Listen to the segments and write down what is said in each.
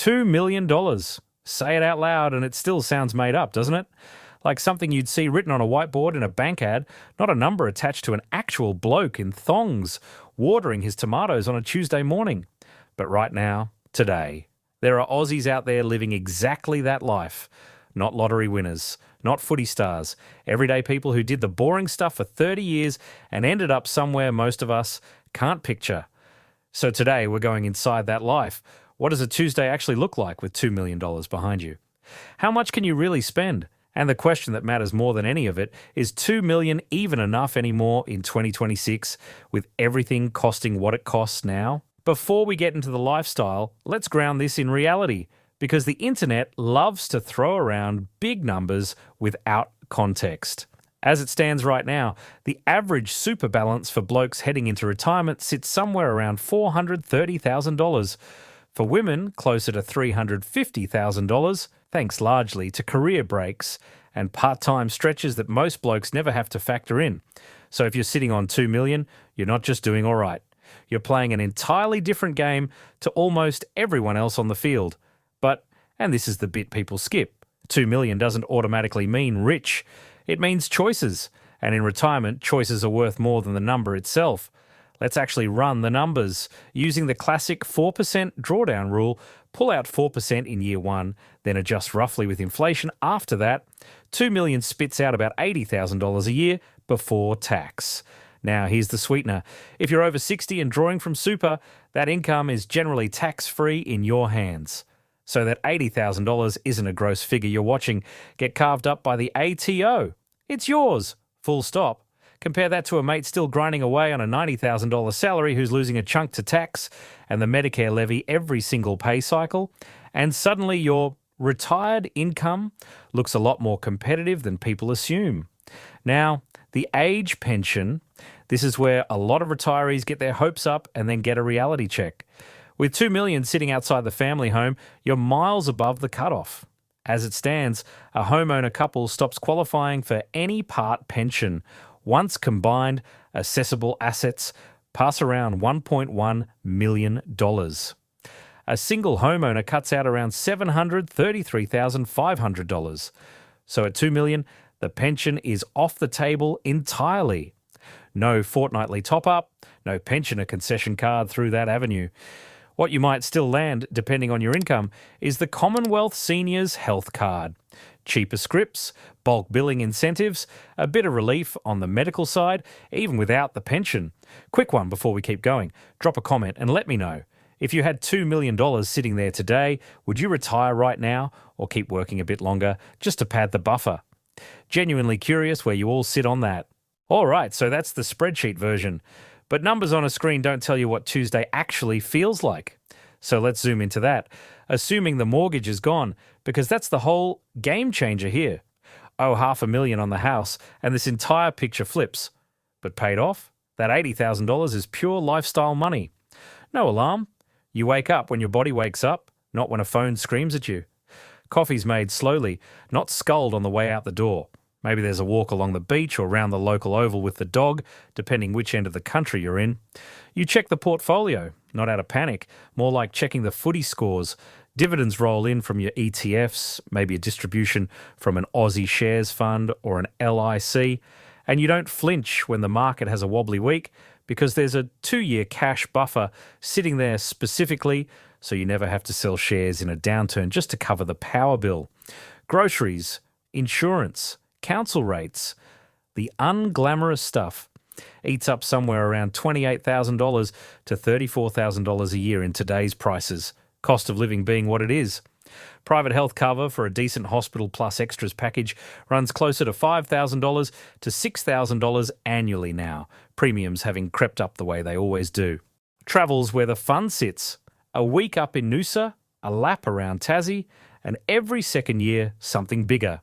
$2 million. Say it out loud and it still sounds made up, doesn't it? Like something you'd see written on a whiteboard in a bank ad, not a number attached to an actual bloke in thongs watering his tomatoes on a Tuesday morning. But right now, today, there are Aussies out there living exactly that life. Not lottery winners, not footy stars, everyday people who did the boring stuff for 30 years and ended up somewhere most of us can't picture. So today we're going inside that life. What does a Tuesday actually look like with $2 million behind you? How much can you really spend? And the question that matters more than any of it is $2 million even enough anymore in 2026 with everything costing what it costs now? Before we get into the lifestyle, let's ground this in reality because the internet loves to throw around big numbers without context. As it stands right now, the average super balance for blokes heading into retirement sits somewhere around $430,000. For women, closer to $350,000, thanks largely to career breaks and part-time stretches that most blokes never have to factor in. So if you're sitting on $2 million, you're not just doing all right. You're playing an entirely different game to almost everyone else on the field. But, and this is the bit people skip, $2 million doesn't automatically mean rich. It means choices. And in retirement, choices are worth more than the number itself. Let's actually run the numbers. Using the classic 4% drawdown rule, pull out 4% in year one, then adjust roughly with inflation. After that, $2 million spits out about $80,000 a year before tax. Now, here's the sweetener. If you're over 60 and drawing from super, that income is generally tax-free in your hands. So that $80,000 isn't a gross figure you're watching get carved up by the ATO. It's yours, full stop. Compare that to a mate still grinding away on a $90,000 salary who's losing a chunk to tax and the Medicare levy every single pay cycle, and suddenly your retired income looks a lot more competitive than people assume. Now, the age pension, this is where a lot of retirees get their hopes up and then get a reality check. With $2 million sitting outside the family home, you're miles above the cutoff. As it stands, a homeowner couple stops qualifying for any part pension. Once combined, assessable assets pass around $1.1 million. A single homeowner cuts out around $733,500. So at $2 million, the pension is off the table entirely. No fortnightly top-up, no pensioner concession card through that avenue. What you might still land, depending on your income, is the Commonwealth Seniors Health Card. Cheaper scripts, bulk billing incentives, a bit of relief on the medical side, even without the pension. Quick one before we keep going. Drop a comment and let me know. If you had $2 million sitting there today, would you retire right now or keep working a bit longer just to pad the buffer? Genuinely curious where you all sit on that. All right, so that's the spreadsheet version. But numbers on a screen don't tell you what Tuesday actually feels like. So let's zoom into that, assuming the mortgage is gone, because that's the whole game changer here. Oh, $500,000 on the house, and this entire picture flips. But paid off? That $80,000 is pure lifestyle money. No alarm. You wake up when your body wakes up, not when a phone screams at you. Coffee's made slowly, not sculled on the way out the door. Maybe there's a walk along the beach or round the local oval with the dog, depending which end of the country you're in. You check the portfolio, not out of panic, more like checking the footy scores. Dividends roll in from your ETFs, maybe a distribution from an Aussie shares fund or an LIC, and you don't flinch when the market has a wobbly week because there's a 2-year cash buffer sitting there specifically so you never have to sell shares in a downturn just to cover the power bill. Groceries, insurance, council rates, the unglamorous stuff eats up somewhere around $28,000 to $34,000 a year in today's prices, cost of living being what it is. Private health cover for a decent hospital plus extras package runs closer to $5,000 to $6,000 annually now, premiums having crept up the way they always do. Travel's where the fun sits. A week up in Noosa, a lap around Tassie, and every second year something bigger.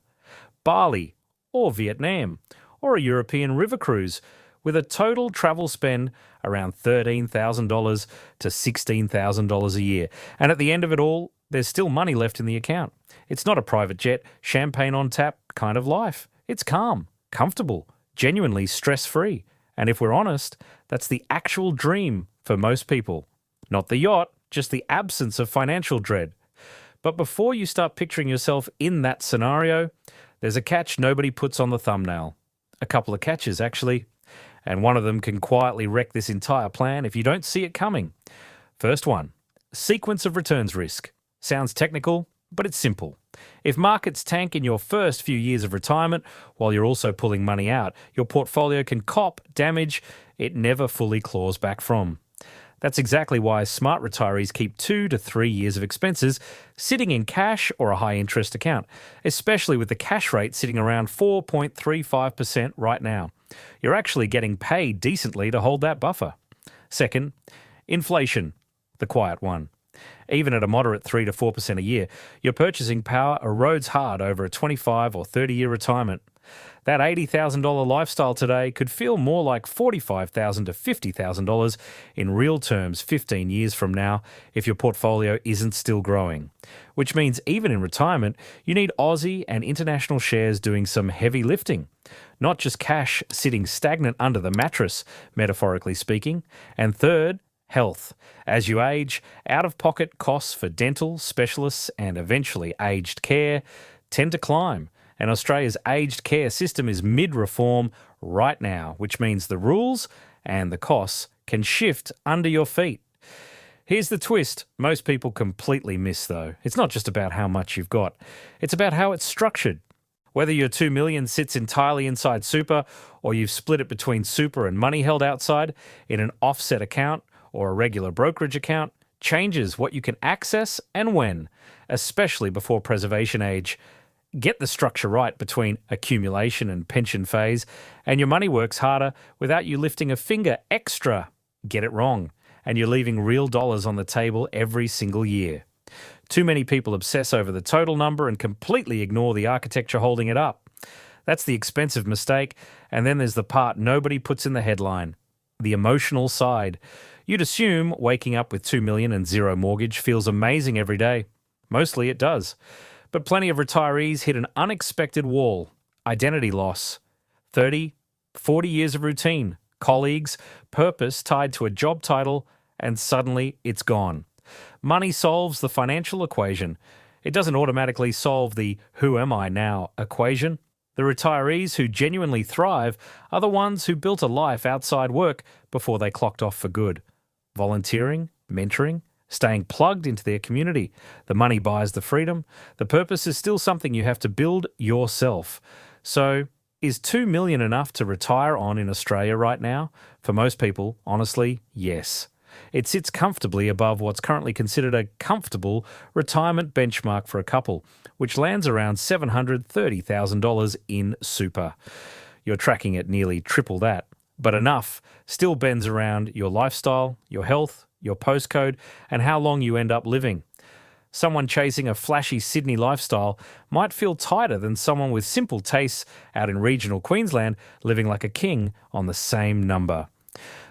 Bali, or Vietnam, or a European river cruise, with a total travel spend around $13,000 to $16,000 a year. And at the end of it all, there's still money left in the account. It's not a private jet, champagne on tap kind of life. It's calm, comfortable, genuinely stress-free. And if we're honest, that's the actual dream for most people. Not the yacht, just the absence of financial dread. But before you start picturing yourself in that scenario, there's a catch nobody puts on the thumbnail. A couple of catches, actually. And one of them can quietly wreck this entire plan if you don't see it coming. First one, sequence of returns risk. Sounds technical, but it's simple. If markets tank in your first few years of retirement while you're also pulling money out, your portfolio can cop damage it never fully claws back from. That's exactly why smart retirees keep 2 to 3 years of expenses sitting in cash or a high-interest account, especially with the cash rate sitting around 4.35% right now. You're actually getting paid decently to hold that buffer. Second, inflation, the quiet one. Even at a moderate 3 to 4% a year, your purchasing power erodes hard over a 25 or 30-year retirement. That $80,000 lifestyle today could feel more like $45,000 to $50,000 in real terms 15 years from now if your portfolio isn't still growing. Which means even in retirement, you need Aussie and international shares doing some heavy lifting. Not just cash sitting stagnant under the mattress, metaphorically speaking. And third, health. As you age, out-of-pocket costs for dental, specialists, and eventually aged care tend to climb. And Australia's aged care system is mid-reform right now, which means the rules and the costs can shift under your feet. Here's the twist most people completely miss, though. It's not just about how much you've got. It's about how it's structured. Whether your $2 million sits entirely inside super or you've split it between super and money held outside in an offset account or a regular brokerage account changes what you can access and when, especially before preservation age. Get the structure right between accumulation and pension phase, and your money works harder without you lifting a finger extra. Get it wrong, and you're leaving real dollars on the table every single year. Too many people obsess over the total number and completely ignore the architecture holding it up. That's the expensive mistake, and then there's the part nobody puts in the headline, the emotional side. You'd assume waking up with $2 million and zero mortgage feels amazing every day. Mostly it does. But plenty of retirees hit an unexpected wall, identity loss. 30, 40 years of routine, colleagues, purpose tied to a job title, and suddenly it's gone. Money solves the financial equation. It doesn't automatically solve the who am I now equation. The retirees who genuinely thrive are the ones who built a life outside work before they clocked off for good. Volunteering, mentoring, staying plugged into their community. The money buys the freedom. The purpose is still something you have to build yourself. So, is $2 million enough to retire on in Australia right now? For most people, honestly, yes. It sits comfortably above what's currently considered a comfortable retirement benchmark for a couple, which lands around $730,000 in super. You're tracking at nearly triple that. But enough still bends around your lifestyle, your health, your postcode, and how long you end up living. Someone chasing a flashy Sydney lifestyle might feel tighter than someone with simple tastes out in regional Queensland living like a king on the same number.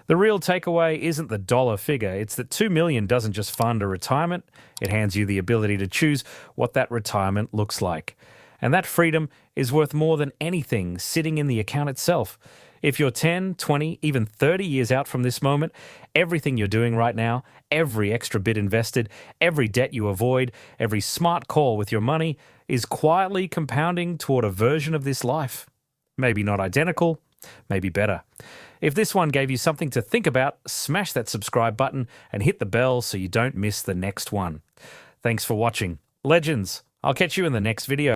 The real takeaway isn't the dollar figure, it's that $2 million doesn't just fund a retirement, it hands you the ability to choose what that retirement looks like. And that freedom is worth more than anything sitting in the account itself. If you're 10, 20, even 30 years out from this moment, everything you're doing right now, every extra bit invested, every debt you avoid, every smart call with your money is quietly compounding toward a version of this life. Maybe not identical, maybe better. If this one gave you something to think about, smash that subscribe button and hit the bell so you don't miss the next one. Thanks for watching. Legends, I'll catch you in the next video.